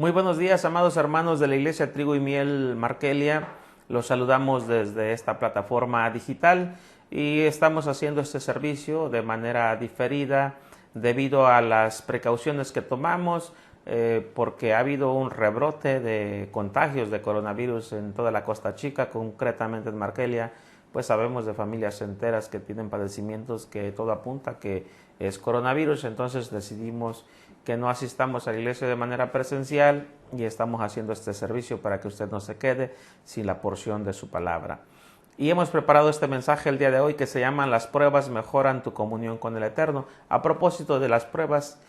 Muy buenos días, amados hermanos de la Iglesia Trigo y Miel Markelia. Los saludamos desde esta plataforma digital y estamos haciendo este servicio de manera diferida debido a las precauciones que tomamos porque ha habido un rebrote de contagios de coronavirus en toda la Costa Chica, concretamente en Markelia. Pues sabemos de familias enteras que tienen padecimientos que todo apunta que es coronavirus, entonces decidimos que no asistamos a la iglesia de manera presencial y estamos haciendo este servicio para que usted no se quede sin la porción de su palabra. Y hemos preparado este mensaje el día de hoy que se llama Las pruebas mejoran tu comunión con el Eterno. A propósito de las pruebas,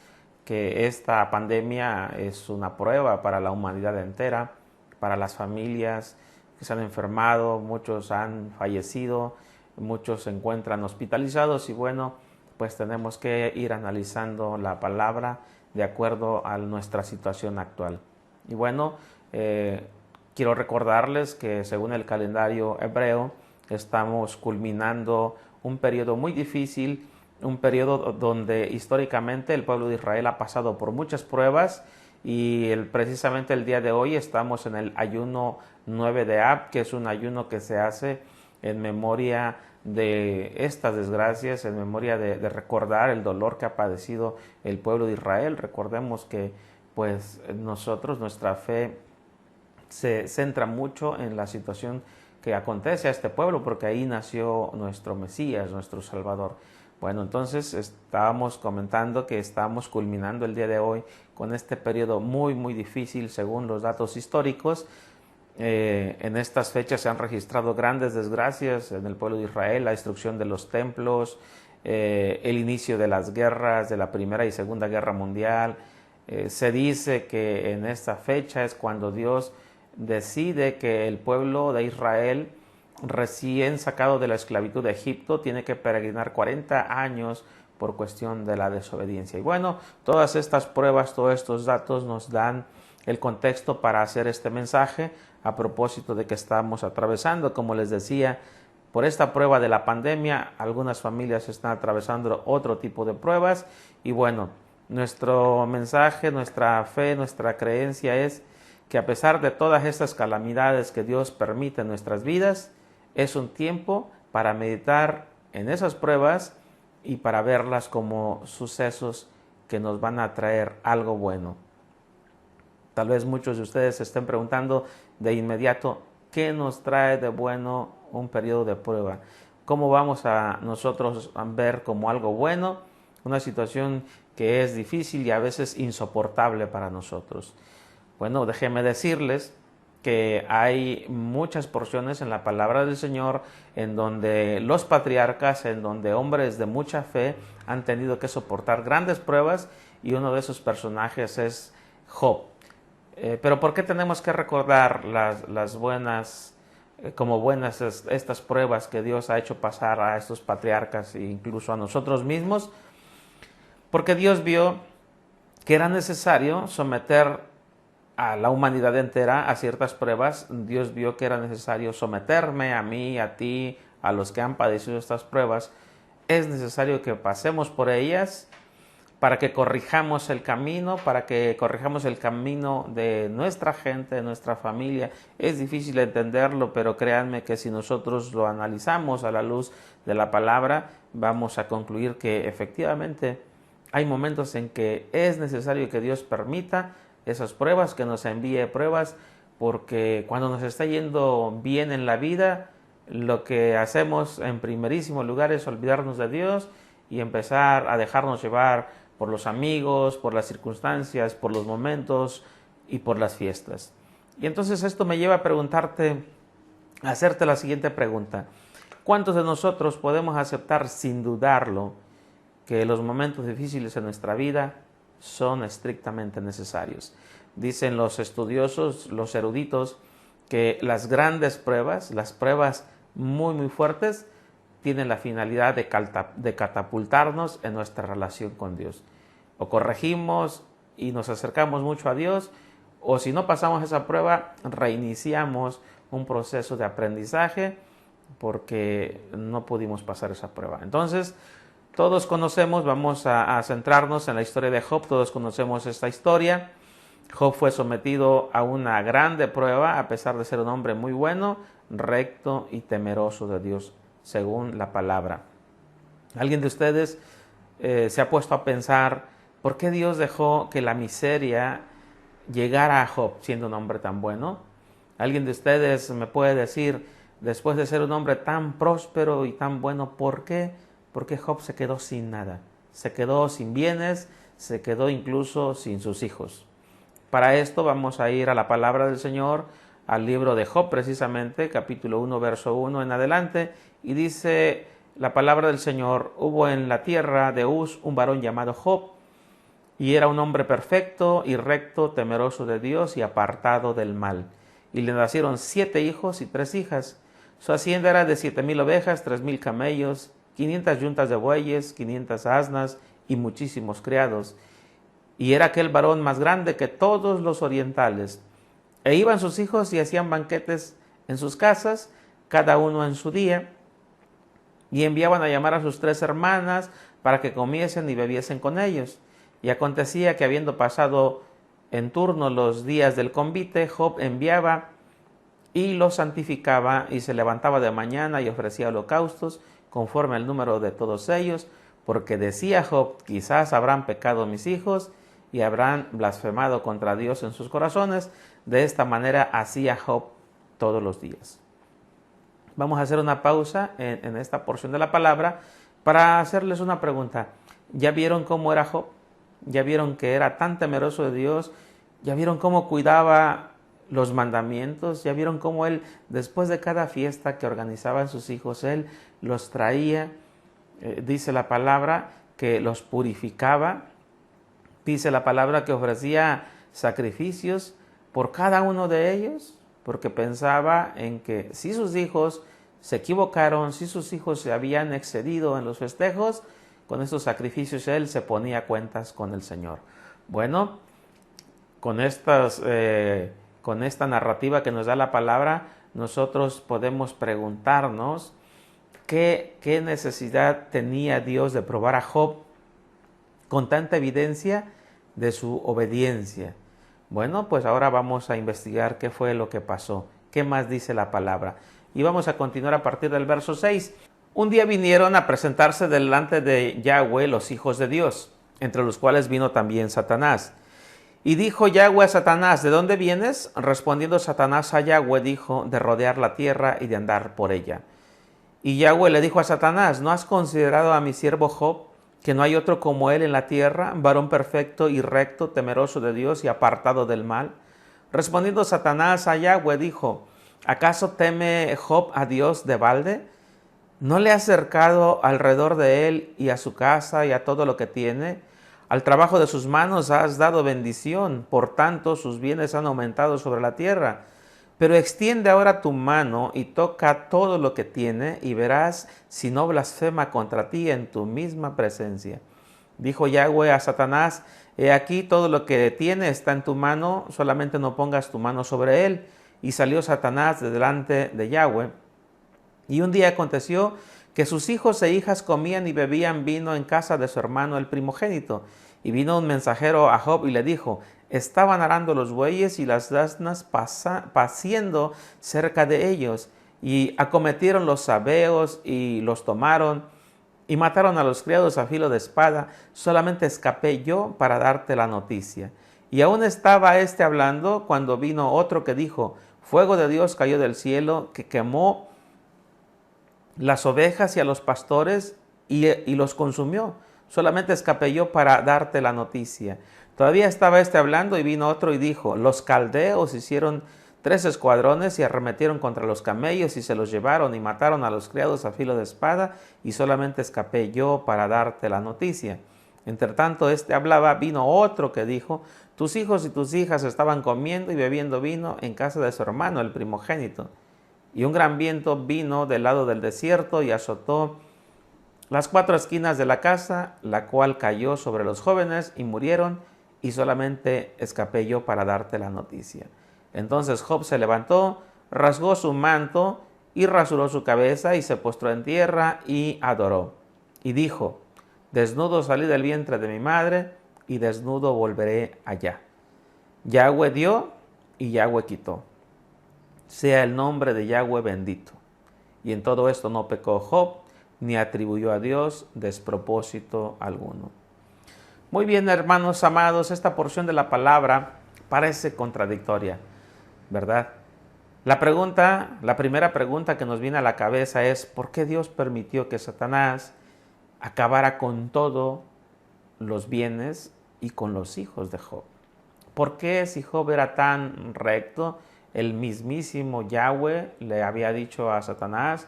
que esta pandemia es una prueba para la humanidad entera, para las familias que se han enfermado, muchos han fallecido, muchos se encuentran hospitalizados y bueno, pues tenemos que ir analizando la palabra de acuerdo a nuestra situación actual. Y bueno, quiero recordarles que según el calendario hebreo estamos culminando un periodo muy difícil, un periodo donde históricamente el pueblo de Israel ha pasado por muchas pruebas y precisamente el día de hoy estamos en el ayuno 9 de Ab, que es un ayuno que se hace en memoria de estas desgracias, en memoria de recordar el dolor que ha padecido el pueblo de Israel. Recordemos que pues nosotros, nuestra fe se centra mucho en la situación que acontece a este pueblo, porque ahí nació nuestro Mesías, nuestro Salvador. Bueno, entonces estábamos comentando que estamos culminando el día de hoy con este periodo muy difícil según los datos históricos. En estas fechas se han registrado grandes desgracias en el pueblo de Israel, la destrucción de los templos, el inicio de las guerras de la Primera y Segunda Guerra Mundial. Se dice que en esta fecha es cuando Dios decide que el pueblo de Israel, recién sacado de la esclavitud de Egipto, tiene que peregrinar 40 años por cuestión de la desobediencia. Y bueno, todas estas pruebas, todos estos datos nos dan el contexto para hacer este mensaje a propósito de que estamos atravesando, como les decía, por esta prueba de la pandemia. Algunas familias están atravesando otro tipo de pruebas y bueno, nuestro mensaje, nuestra fe, nuestra creencia es que a pesar de todas estas calamidades que Dios permite en nuestras vidas, es un tiempo para meditar en esas pruebas y para verlas como sucesos que nos van a traer algo bueno. Tal vez muchos de ustedes se estén preguntando de inmediato, ¿qué nos trae de bueno un periodo de prueba? ¿Cómo vamos a nosotros a ver como algo bueno una situación que es difícil y a veces insoportable para nosotros? Bueno, déjenme decirles que hay muchas porciones en la palabra del Señor en donde los patriarcas, en donde hombres de mucha fe han tenido que soportar grandes pruebas y uno de esos personajes es Job. Pero ¿por qué tenemos que recordar las buenas, como buenas estas pruebas que Dios ha hecho pasar a estos patriarcas e incluso a nosotros mismos? Porque Dios vio que era necesario someter a la humanidad entera a ciertas pruebas. Dios vio que era necesario someterme a mí, a ti, a los que han padecido estas pruebas. Es necesario que pasemos por ellas para que corrijamos el camino, de nuestra gente, de nuestra familia. Es difícil entenderlo, pero créanme que si nosotros lo analizamos a la luz de la palabra, vamos a concluir que efectivamente hay momentos en que es necesario que Dios permita esas pruebas, que nos envíe pruebas, porque cuando nos está yendo bien en la vida, lo que hacemos en primerísimo lugar es olvidarnos de Dios y empezar a dejarnos llevar por los amigos, por las circunstancias, por los momentos y por las fiestas. Y entonces esto me lleva a hacerte la siguiente pregunta. ¿Cuántos de nosotros podemos aceptar sin dudarlo que los momentos difíciles en nuestra vida son estrictamente necesarios? Dicen los estudiosos, los eruditos, que las grandes pruebas, las pruebas muy fuertes, tienen la finalidad de catapultarnos en nuestra relación con Dios. O corregimos y nos acercamos mucho a Dios, o si no pasamos esa prueba, reiniciamos un proceso de aprendizaje porque no pudimos pasar esa prueba. Entonces, todos conocemos, vamos a centrarnos en la historia de Job, todos conocemos esta historia. Job fue sometido a una grande prueba a pesar de ser un hombre muy bueno, recto y temeroso de Dios, según la palabra. ¿Alguien de ustedes se ha puesto a pensar por qué Dios dejó que la miseria llegara a Job siendo un hombre tan bueno? ¿Alguien de ustedes me puede decir, después de ser un hombre tan próspero y tan bueno, por qué? ¿Por qué Job se quedó sin nada? Se quedó sin bienes, se quedó incluso sin sus hijos. Para esto vamos a ir a la palabra del Señor, al libro de Job precisamente, capítulo 1, verso 1 en adelante, y dice la palabra del Señor: hubo en la tierra de Uz un varón llamado Job, y era un hombre perfecto y recto, temeroso de Dios y apartado del mal. Y le nacieron 7 hijos y 3 hijas. Su hacienda era de 7,000 ovejas, 3,000 camellos, 500 yuntas de bueyes, 500 asnas y muchísimos criados. Y era aquel varón más grande que todos los orientales. E iban sus hijos y hacían banquetes en sus casas, cada uno en su día, y enviaban a llamar a sus 3 hermanas para que comiesen y bebiesen con ellos. Y acontecía que, habiendo pasado en turno los días del convite, Job enviaba y los santificaba, y se levantaba de mañana y ofrecía holocaustos conforme al número de todos ellos, porque decía Job: quizás habrán pecado mis hijos y habrán blasfemado contra Dios en sus corazones. De esta manera hacía Job todos los días. Vamos a hacer una pausa en esta porción de la palabra para hacerles una pregunta. ¿Ya vieron cómo era Job? ¿Ya vieron que era tan temeroso de Dios? ¿Ya vieron cómo cuidaba los mandamientos? ¿Ya vieron cómo él, después de cada fiesta que organizaban sus hijos, él los traía? Dice la palabra que los purificaba. Dice la palabra que ofrecía sacrificios por cada uno de ellos, porque pensaba en que si sus hijos se equivocaron, si sus hijos se habían excedido en los festejos, con estos sacrificios él se ponía cuentas con el Señor. Bueno, con esta narrativa que nos da la palabra, nosotros podemos preguntarnos qué necesidad tenía Dios de probar a Job con tanta evidencia de su obediencia. Bueno, pues ahora vamos a investigar qué fue lo que pasó, qué más dice la palabra. Y vamos a continuar a partir del verso 6. Un día vinieron a presentarse delante de Yahweh los hijos de Dios, entre los cuales vino también Satanás. Y dijo Yahweh a Satanás: ¿de dónde vienes? Respondiendo Satanás a Yahweh, dijo: de rodear la tierra y de andar por ella. Y Yahweh le dijo a Satanás: ¿no has considerado a mi siervo Job, que no hay otro como él en la tierra, varón perfecto y recto, temeroso de Dios y apartado del mal? Respondiendo Satanás a Yahweh, dijo: ¿acaso teme Job a Dios de balde? ¿No le has cercado alrededor de él y a su casa y a todo lo que tiene? Al trabajo de sus manos has dado bendición, por tanto sus bienes han aumentado sobre la tierra. Pero extiende ahora tu mano y toca todo lo que tiene, y verás si no blasfema contra ti en tu misma presencia. Dijo Yahweh a Satanás: he aquí todo lo que tiene está en tu mano, solamente no pongas tu mano sobre él. Y salió Satanás de delante de Yahweh. Y un día aconteció que sus hijos e hijas comían y bebían vino en casa de su hermano el primogénito. Y vino un mensajero a Job y le dijo: estaban arando los bueyes y las asnas paciendo cerca de ellos, y acometieron los sabeos y los tomaron, y mataron a los criados a filo de espada. Solamente escapé yo para darte la noticia. Y aún estaba éste hablando, cuando vino otro que dijo: fuego de Dios cayó del cielo, que quemó las ovejas y a los pastores y los consumió. Solamente escapé yo para darte la noticia. Todavía estaba éste hablando, y vino otro y dijo: los caldeos hicieron 3 escuadrones y arremetieron contra los camellos y se los llevaron y mataron a los criados a filo de espada, y solamente escapé yo para darte la noticia. Entre tanto éste hablaba, vino otro que dijo: tus hijos y tus hijas estaban comiendo y bebiendo vino en casa de su hermano el primogénito. Y un gran viento vino del lado del desierto y azotó las 4 esquinas de la casa, la cual cayó sobre los jóvenes y murieron, y solamente escapé yo para darte la noticia. Entonces Job se levantó, rasgó su manto y rasuró su cabeza y se postró en tierra y adoró. Y dijo: desnudo salí del vientre de mi madre y desnudo volveré allá. Yahweh dio y Yahweh quitó. Sea el nombre de Yahweh bendito. Y en todo esto no pecó Job, ni atribuyó a Dios despropósito alguno. Muy bien, hermanos amados, esta porción de la palabra parece contradictoria, ¿verdad? La primera pregunta que nos viene a la cabeza es: ¿por qué Dios permitió que Satanás acabara con todos los bienes y con los hijos de Job? ¿Por qué, si Job era tan recto, el mismísimo Yahweh le había dicho a Satanás: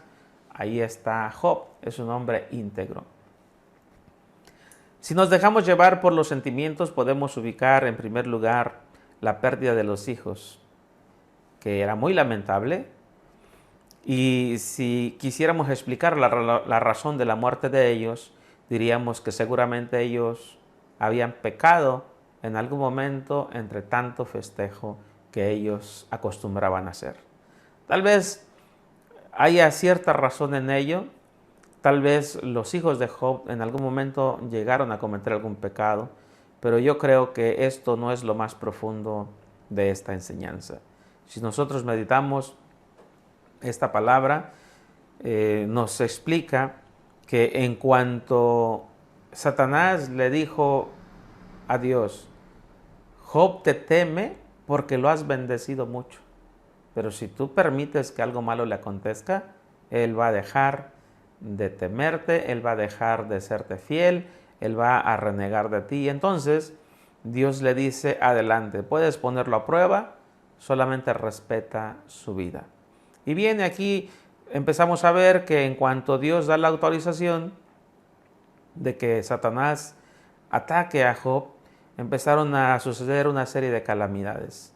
ahí está Job, es un hombre íntegro? Si nos dejamos llevar por los sentimientos, podemos ubicar en primer lugar la pérdida de los hijos, que era muy lamentable. Y si quisiéramos explicar la razón de la muerte de ellos, diríamos que seguramente ellos habían pecado en algún momento entre tanto festejo que ellos acostumbraban a hacer. Tal vez haya cierta razón en ello. Tal vez los hijos de Job en algún momento llegaron a cometer algún pecado, pero yo creo que esto no es lo más profundo de esta enseñanza. Si nosotros meditamos esta palabra, nos explica que en cuanto Satanás le dijo a Dios: Job te teme porque lo has bendecido mucho, pero si tú permites que algo malo le acontezca, él va a dejar de temerte, él va a dejar de serte fiel, él va a renegar de ti. Entonces Dios le dice: adelante, puedes ponerlo a prueba, solamente respeta su vida. Y viene aquí, empezamos a ver que en cuanto Dios da la autorización de que Satanás ataque a Job, empezaron a suceder una serie de calamidades.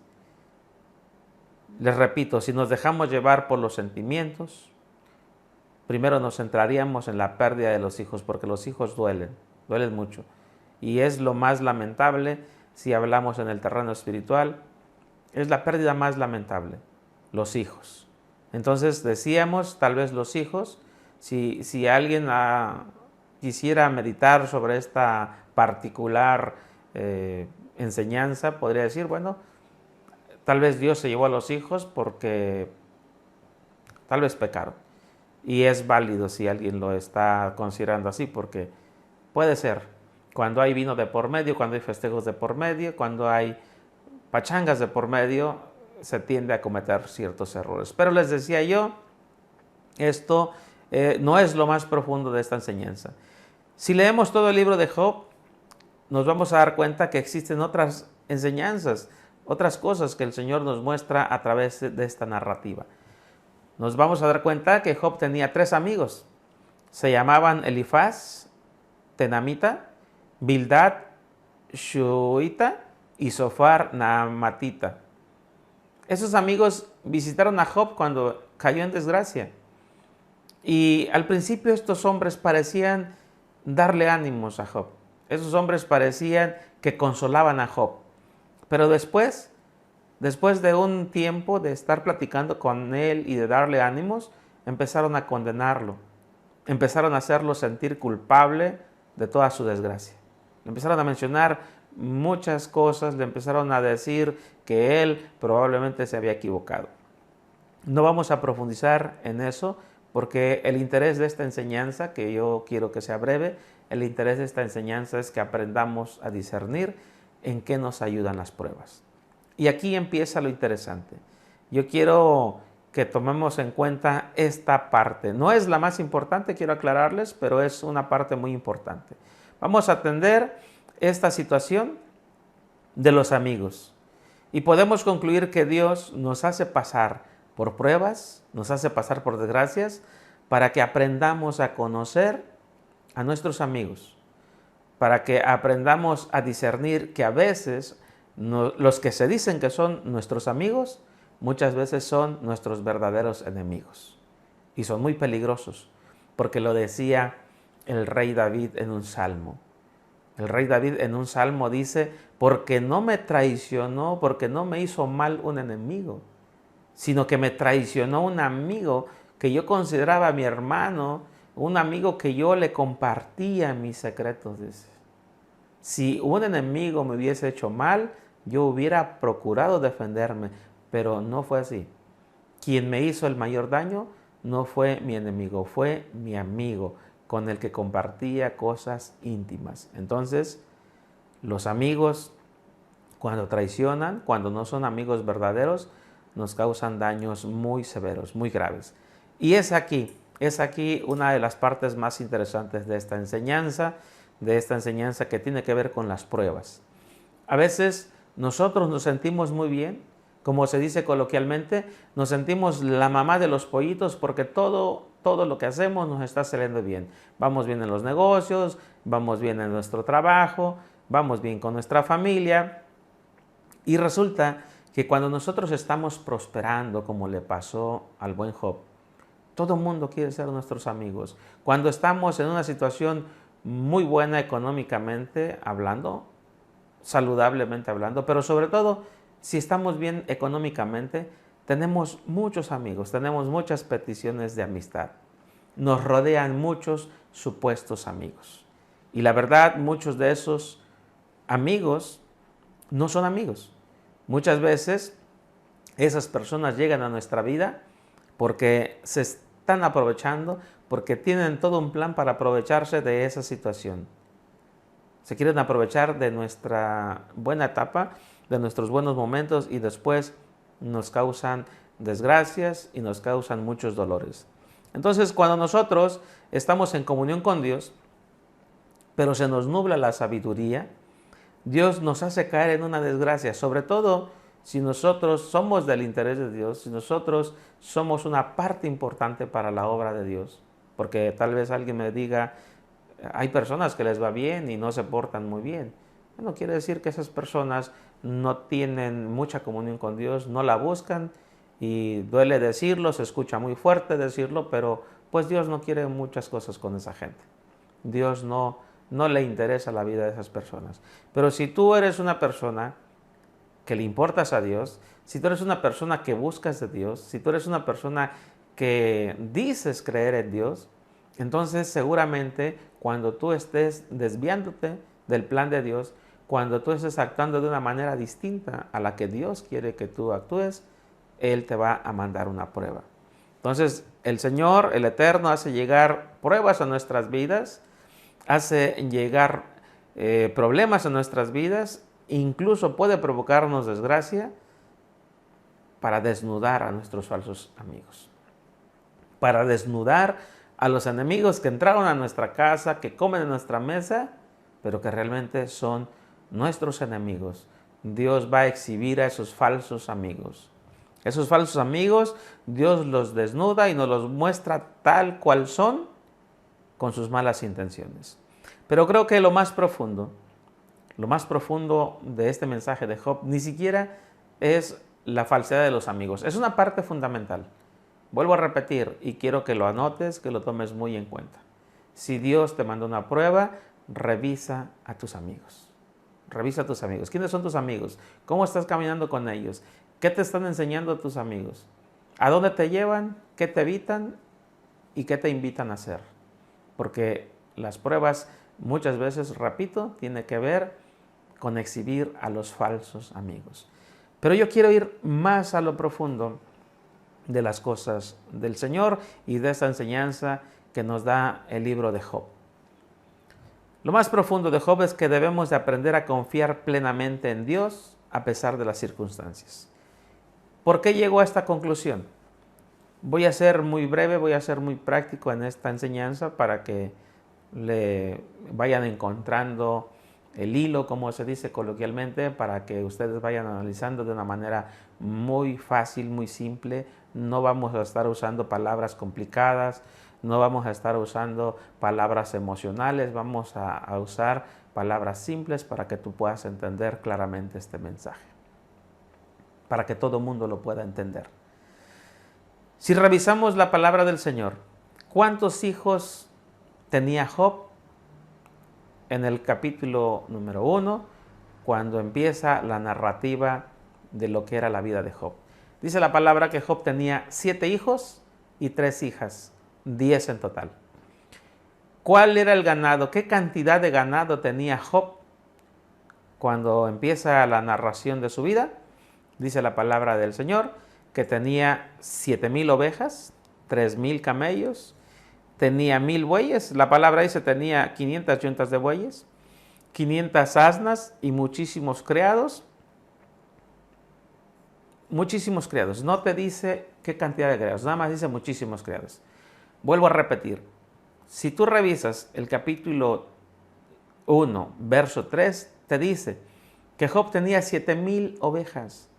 Les repito, si nos dejamos llevar por los sentimientos, primero nos centraríamos en la pérdida de los hijos, porque los hijos duelen mucho. Y es lo más lamentable si hablamos en el terreno espiritual, es la pérdida más lamentable, los hijos. Entonces decíamos, tal vez los hijos, si alguien quisiera meditar sobre esta particular enseñanza, podría decir, bueno, tal vez Dios se llevó a los hijos porque tal vez pecaron. Y es válido si alguien lo está considerando así, porque puede ser. Cuando hay vino de por medio, cuando hay festejos de por medio, cuando hay pachangas de por medio, se tiende a cometer ciertos errores. Pero les decía yo, esto no es lo más profundo de esta enseñanza. Si leemos todo el libro de Job, nos vamos a dar cuenta que existen otras enseñanzas, otras cosas que el Señor nos muestra a través de esta narrativa. Nos vamos a dar cuenta que Job tenía 3 amigos. Se llamaban Elifaz, Tenamita, Bildad, Shuita y Sofar, Naamatita. Esos amigos visitaron a Job cuando cayó en desgracia. Y al principio estos hombres parecían darle ánimos a Job. Esos hombres parecían que consolaban a Job. Pero después de un tiempo de estar platicando con él y de darle ánimos, empezaron a condenarlo. Empezaron a hacerlo sentir culpable de toda su desgracia. Le empezaron a mencionar muchas cosas, le empezaron a decir que él probablemente se había equivocado. No vamos a profundizar en eso porque el interés de esta enseñanza, que yo quiero que sea breve, el interés de esta enseñanza es que aprendamos a discernir en qué nos ayudan las pruebas. Y aquí empieza lo interesante. Yo quiero que tomemos en cuenta esta parte. No es la más importante, quiero aclararles, pero es una parte muy importante. Vamos a atender esta situación de los amigos. Y podemos concluir que Dios nos hace pasar por pruebas, nos hace pasar por desgracias, para que aprendamos a conocer a nuestros amigos, para que aprendamos a discernir que a veces los que se dicen que son nuestros amigos, muchas veces son nuestros verdaderos enemigos. Y son muy peligrosos, porque lo decía el rey David en un salmo. El rey David en un salmo dice: porque no me traicionó, porque no me hizo mal un enemigo, sino que me traicionó un amigo que yo consideraba mi hermano, un amigo que yo le compartía mis secretos, dice. Si un enemigo me hubiese hecho mal, yo hubiera procurado defenderme, pero no fue así. Quien me hizo el mayor daño no fue mi enemigo, fue mi amigo con el que compartía cosas íntimas. Entonces, los amigos, cuando traicionan, cuando no son amigos verdaderos, nos causan daños muy severos, muy graves. Y es aquí una de las partes más interesantes de esta enseñanza que tiene que ver con las pruebas. A veces nosotros nos sentimos muy bien, como se dice coloquialmente, nos sentimos la mamá de los pollitos porque todo lo que hacemos nos está saliendo bien. Vamos bien en los negocios, vamos bien en nuestro trabajo, vamos bien con nuestra familia. Y resulta que cuando nosotros estamos prosperando, como le pasó al buen Job, todo el mundo quiere ser nuestros amigos. Cuando estamos en una situación muy buena económicamente hablando, saludablemente hablando, pero sobre todo si estamos bien económicamente, tenemos muchos amigos, tenemos muchas peticiones de amistad. Nos rodean muchos supuestos amigos. Y la verdad, muchos de esos amigos no son amigos. Muchas veces esas personas llegan a nuestra vida porque se están aprovechando, porque tienen todo un plan para aprovecharse de esa situación. Se quieren aprovechar de nuestra buena etapa, de nuestros buenos momentos y después nos causan desgracias y nos causan muchos dolores. Entonces, cuando nosotros estamos en comunión con Dios, pero se nos nubla la sabiduría, Dios nos hace caer en una desgracia, sobre todo si nosotros somos del interés de Dios, si nosotros somos una parte importante para la obra de Dios. Porque tal vez alguien me diga, hay personas que les va bien y no se portan muy bien. Bueno, quiere decir que esas personas no tienen mucha comunión con Dios, no la buscan y duele decirlo, se escucha muy fuerte decirlo, pero pues Dios no quiere muchas cosas con esa gente. Dios no le interesa la vida de esas personas. Pero si tú eres una persona que le importas a Dios, si tú eres una persona que buscas de Dios, si tú eres una persona que dices creer en Dios, entonces seguramente cuando tú estés desviándote del plan de Dios, cuando tú estés actuando de una manera distinta a la que Dios quiere que tú actúes, Él te va a mandar una prueba. Entonces el Señor, el Eterno, hace llegar pruebas a nuestras vidas, hace llegar problemas a nuestras vidas, incluso puede provocarnos desgracia para desnudar a nuestros falsos amigos, para desnudar a los enemigos que entraron a nuestra casa, que comen en nuestra mesa, pero que realmente son nuestros enemigos. Dios va a exhibir a esos falsos amigos. Esos falsos amigos, Dios los desnuda y nos los muestra tal cual son, con sus malas intenciones. Pero creo que lo más profundo de este mensaje de Job ni siquiera es la falsedad de los amigos. Es una parte fundamental. Vuelvo a repetir y quiero que lo anotes, que lo tomes muy en cuenta. Si Dios te manda una prueba, revisa a tus amigos. Revisa a tus amigos. ¿Quiénes son tus amigos? ¿Cómo estás caminando con ellos? ¿Qué te están enseñando tus amigos? ¿A dónde te llevan? ¿Qué te evitan? ¿Y qué te invitan a hacer? Porque las pruebas muchas veces, repito, tiene que ver con exhibir a los falsos amigos. Pero yo quiero ir más a lo profundo de las cosas del Señor y de esta enseñanza que nos da el libro de Job. Lo más profundo de Job es que debemos de aprender a confiar plenamente en Dios a pesar de las circunstancias. ¿Por qué llegó a esta conclusión? Voy a ser muy breve, voy a ser muy práctico en esta enseñanza para que le vayan encontrando el hilo, como se dice coloquialmente, para que ustedes vayan analizando de una manera muy fácil, muy simple. No vamos a estar usando palabras complicadas, no vamos a estar usando palabras emocionales, vamos a usar palabras simples para que tú puedas entender claramente este mensaje, para que todo el mundo lo pueda entender. Si revisamos la palabra del Señor, ¿cuántos hijos tenía Job? En el capítulo número 1, cuando empieza la narrativa de lo que era la vida de Job. Dice la palabra que Job tenía 7 hijos y 3 hijas, 10 en total. ¿Cuál era el ganado? ¿Qué cantidad de ganado tenía Job? cuando empieza la narración de su vida, dice la palabra del Señor que tenía 7,000 ovejas, 3,000 camellos, tenía 1,000 bueyes. La palabra dice tenía 500 yuntas de bueyes, 500 asnas y muchísimos criados. Muchísimos criados. No te dice qué cantidad de criados, nada más dice muchísimos criados. Vuelvo a repetir. Si tú revisas el capítulo 1, verso 3, te dice que Job tenía 7,000 ovejas,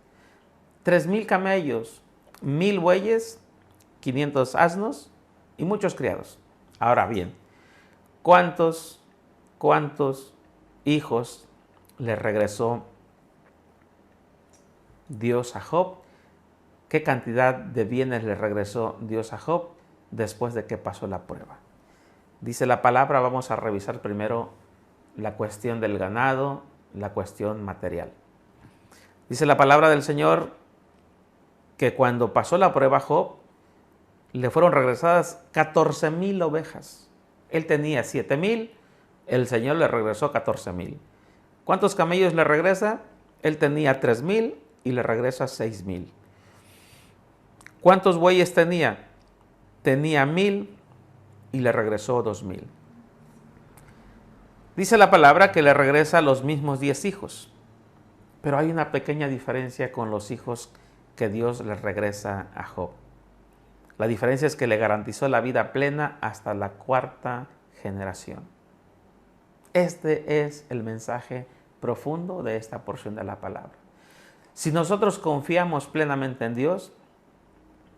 3,000 camellos, 1,000 bueyes, 500 asnos y muchos criados. Ahora bien, ¿cuántos hijos le regresó Dios a Job? ¿Qué cantidad de bienes le regresó Dios a Job después de que pasó la prueba? Dice la palabra, vamos a revisar primero la cuestión del ganado, la cuestión material. Dice la palabra del Señor que cuando pasó la prueba Job, le fueron regresadas 14,000 ovejas. Él tenía 7,000, el Señor le regresó 14,000. ¿Cuántos camellos le regresa? Él tenía 3,000 y le regresa 6,000. ¿Cuántos bueyes tenía? Tenía 1,000 y le regresó 2,000. Dice la palabra que le regresa los mismos 10 hijos, pero hay una pequeña diferencia con los hijos que Dios le regresa a Job. La diferencia es que le garantizó la vida plena hasta la 4ª generación. Este es el mensaje profundo de esta porción de la palabra. Si nosotros confiamos plenamente en Dios,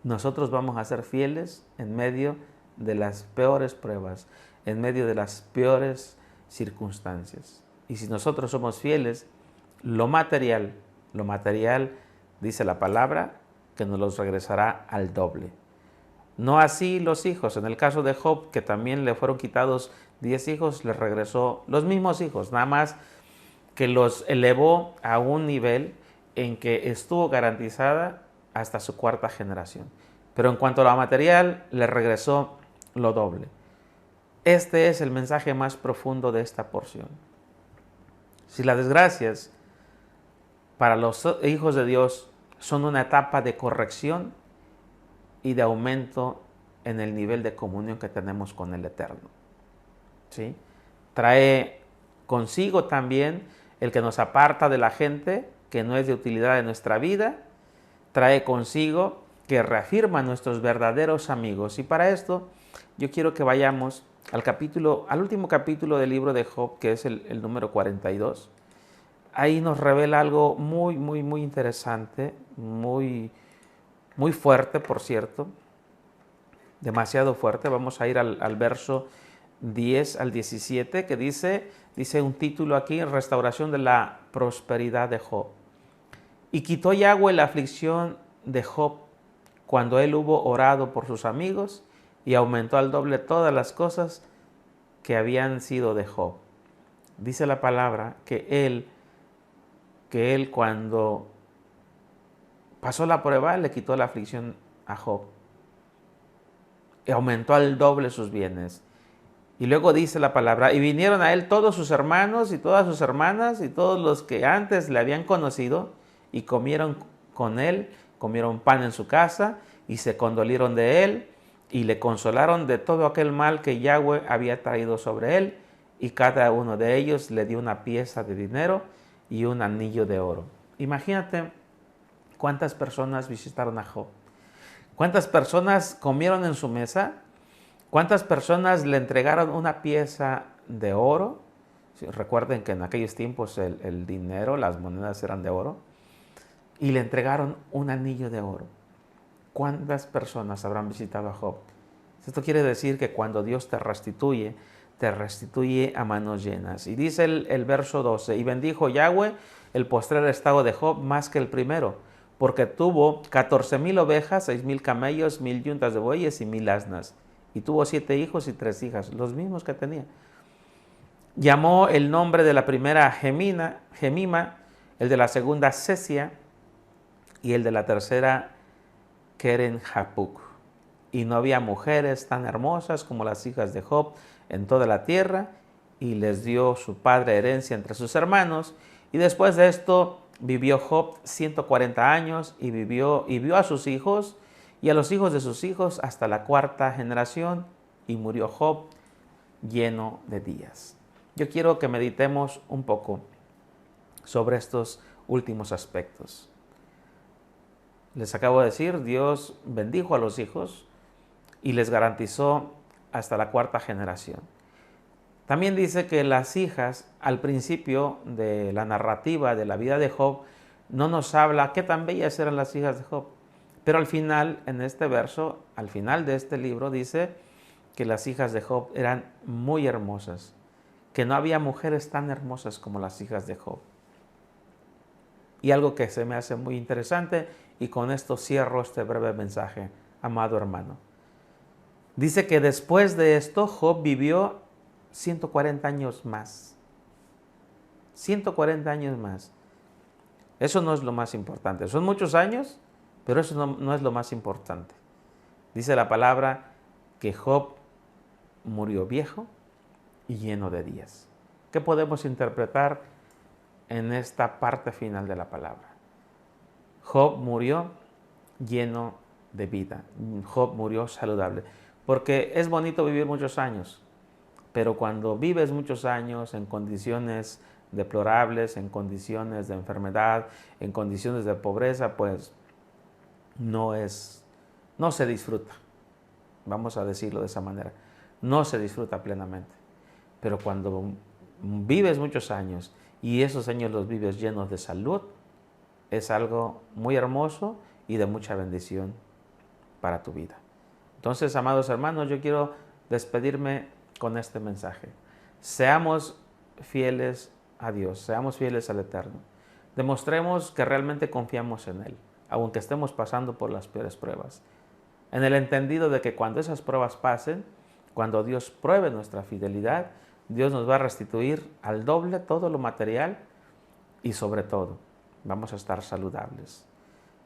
nosotros vamos a ser fieles en medio de las peores pruebas, en medio de las peores circunstancias. Y si nosotros somos fieles, lo material, dice la palabra, que nos los regresará al doble. No así los hijos. En el caso de Job, que también le fueron quitados 10 hijos, le regresó los mismos hijos, nada más que los elevó a un nivel en que estuvo garantizada hasta su 4ª generación. Pero en cuanto a lo material, le regresó lo doble. Este es el mensaje más profundo de esta porción. Si las desgracias para los hijos de Dios son una etapa de corrección y de aumento en el nivel de comunión que tenemos con el Eterno, ¿sí? Trae consigo también el que nos aparta de la gente que no es de utilidad en nuestra vida, trae consigo que reafirma a nuestros verdaderos amigos. Y para esto yo quiero que vayamos al último capítulo del libro de Job, que es el número 42. Ahí nos revela algo muy, muy, muy interesante, muy, muy fuerte, por cierto, demasiado fuerte. Vamos a ir al verso 10 al 17, que dice un título aquí, Restauración de la prosperidad de Job. Y quitó Yahweh la aflicción de Job cuando él hubo orado por sus amigos y aumentó al doble todas las cosas que habían sido de Job. Dice la palabra que él cuando pasó la prueba le quitó la aflicción a Job y aumentó al doble sus bienes. Y luego dice la palabra, y vinieron a él todos sus hermanos y todas sus hermanas y todos los que antes le habían conocido y comieron con él, comieron pan en su casa y se condolieron de él y le consolaron de todo aquel mal que Yahweh había traído sobre él, y cada uno de ellos le dio una pieza de dinero y un anillo de oro. Imagínate cuántas personas visitaron a Job, cuántas personas comieron en su mesa, cuántas personas le entregaron una pieza de oro. Recuerden que en aquellos tiempos el dinero, las monedas eran de oro, y le entregaron un anillo de oro. ¿Cuántas personas habrán visitado a Job? Esto quiere decir que cuando Dios te restituye a manos llenas. Y dice el verso 12, y bendijo Yahweh el postrer estado de Job más que el primero, porque tuvo 14,000 ovejas, 6,000 camellos, 1,000 yuntas de bueyes y 1,000 asnas. Y tuvo 7 hijos y 3 hijas, los mismos que tenía. Llamó el nombre de la primera Gemima, el de la segunda Sesia y el de la tercera Keren Hapuk. Y no había mujeres tan hermosas como las hijas de Job en toda la tierra, y les dio su padre herencia entre sus hermanos. Y después de esto vivió Job 140 años y vio a sus hijos y a los hijos de sus hijos hasta la cuarta generación, y murió Job lleno de días. Yo quiero que meditemos un poco sobre estos últimos aspectos. Les acabo de decir, Dios bendijo a los hijos y les garantizó hasta la cuarta generación. También dice que las hijas, al principio de la narrativa de la vida de Job, no nos habla qué tan bellas eran las hijas de Job. Pero al final, en este verso, al final de este libro, dice que las hijas de Job eran muy hermosas, que no había mujeres tan hermosas como las hijas de Job. Y algo que se me hace muy interesante, y con esto cierro este breve mensaje, amado hermano. Dice que después de esto Job vivió 140 años más. 140 años más. Eso no es lo más importante. Son muchos años, pero eso no es lo más importante. Dice la palabra que Job murió viejo y lleno de días. ¿Qué podemos interpretar en esta parte final de la palabra? Job murió lleno de vida. Job murió saludable. Porque es bonito vivir muchos años, pero cuando vives muchos años en condiciones deplorables, en condiciones de enfermedad, en condiciones de pobreza, pues no se disfruta. Vamos a decirlo de esa manera. No se disfruta plenamente. Pero cuando vives muchos años y esos años los vives llenos de salud, es algo muy hermoso y de mucha bendición para tu vida. Entonces, amados hermanos, yo quiero despedirme con este mensaje. Seamos fieles a Dios, seamos fieles al Eterno. Demostremos que realmente confiamos en Él, aunque estemos pasando por las peores pruebas. En el entendido de que cuando esas pruebas pasen, cuando Dios pruebe nuestra fidelidad, Dios nos va a restituir al doble todo lo material y sobre todo vamos a estar saludables.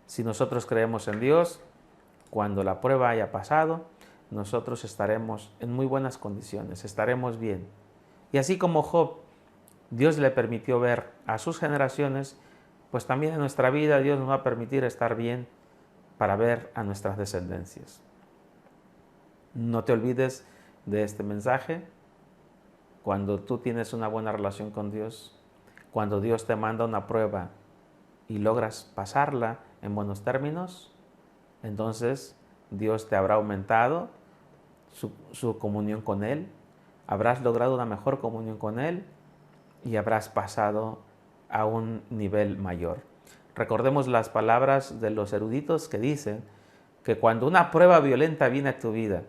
Si nosotros creemos en Dios, cuando la prueba haya pasado, nosotros estaremos en muy buenas condiciones, estaremos bien. Y así como Job, Dios le permitió ver a sus generaciones, pues también en nuestra vida Dios nos va a permitir estar bien para ver a nuestras descendencias. No te olvides de este mensaje. Cuando tú tienes una buena relación con Dios, cuando Dios te manda una prueba y logras pasarla en buenos términos, entonces Dios te habrá aumentado su comunión con Él, habrás logrado una mejor comunión con Él y habrás pasado a un nivel mayor. Recordemos las palabras de los eruditos que dicen que cuando una prueba violenta viene a tu vida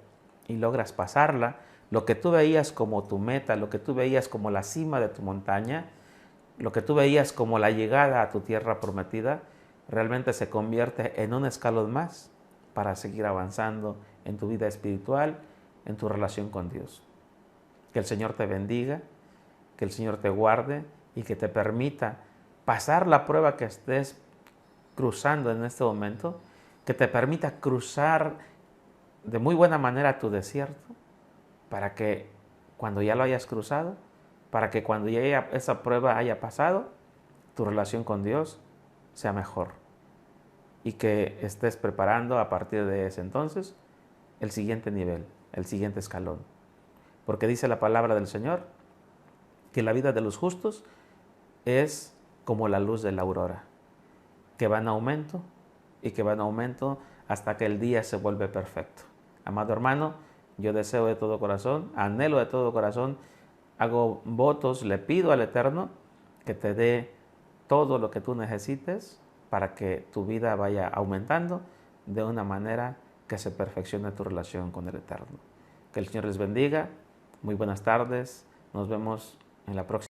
y logras pasarla, lo que tú veías como tu meta, lo que tú veías como la cima de tu montaña, lo que tú veías como la llegada a tu tierra prometida, realmente se convierte en un escalón más para seguir avanzando en tu vida espiritual, en tu relación con Dios. Que el Señor te bendiga, que el Señor te guarde y que te permita pasar la prueba que estés cruzando en este momento, que te permita cruzar de muy buena manera tu desierto, para que cuando ya lo hayas cruzado, para que cuando ya esa prueba haya pasado, tu relación con Dios sea mejor y que estés preparando a partir de ese entonces el siguiente nivel, el siguiente escalón. Porque dice la palabra del Señor que la vida de los justos es como la luz de la aurora, que va en aumento y que va en aumento hasta que el día se vuelve perfecto. Amado hermano, yo deseo de todo corazón, anhelo de todo corazón, hago votos, le pido al Eterno que te dé todo lo que tú necesites para que tu vida vaya aumentando de una manera que se perfeccione tu relación con el Eterno. Que el Señor les bendiga, muy buenas tardes, nos vemos en la próxima.